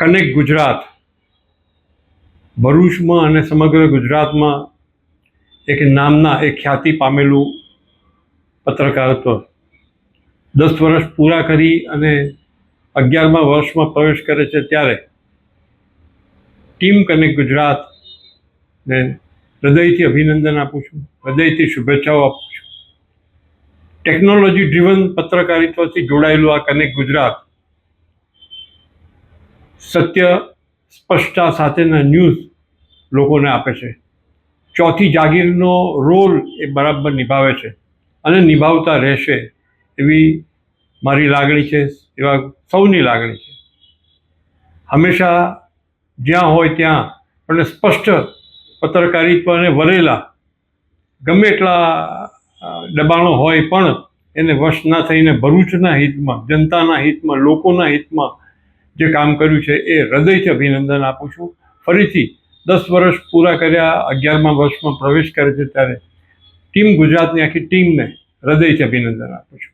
Connect Gujarat ભરૂચમાં અને સમગ્ર ગુજરાતમાં એક નામના એક ખ્યાતિ પામેલું પત્રકારત્વ 10 વર્ષ પૂરા કરી અને 11મા વર્ષમાં પ્રવેશ કરે છે ત્યારે ટીમ કનેક્ટ ગુજરાતને હૃદયથી અભિનંદન આપું છું, હૃદયથી શુભેચ્છાઓ આપું છું. ટેકનોલોજી ડ્રીવન પત્રકારિત્વથી જોડાયેલું આ કનેક્ટ ગુજરાત સત્ય સ્પષ્ટતા સાથેના ન્યૂઝ લોકોને આપે છે. ચોથી જાગીરનો રોલ એ બરાબર નિભાવે છે અને નિભાવતા રહેશે એવી મારી લાગણી છે, એવા સૌની લાગણી છે. હંમેશા જ્યાં હોય ત્યાં પણ સ્પષ્ટ પત્રકારિત્વને વરેલા ગમે એટલા દબાણો હોય પણ એને વશ ના થઈને ભરૂચના હિતમાં, જનતાના હિતમાં, લોકોના હિતમાં જે કામ કર્યું છે એ હૃદયથી અભિનંદન આપું છું. ફરીથી 10 વર્ષ પૂરા કર્યા, 11મા વર્ષમાં પ્રવેશ કરે છે ત્યારે ટીમ ગુજરાતની આખી ટીમને હૃદયથી અભિનંદન આપું છું.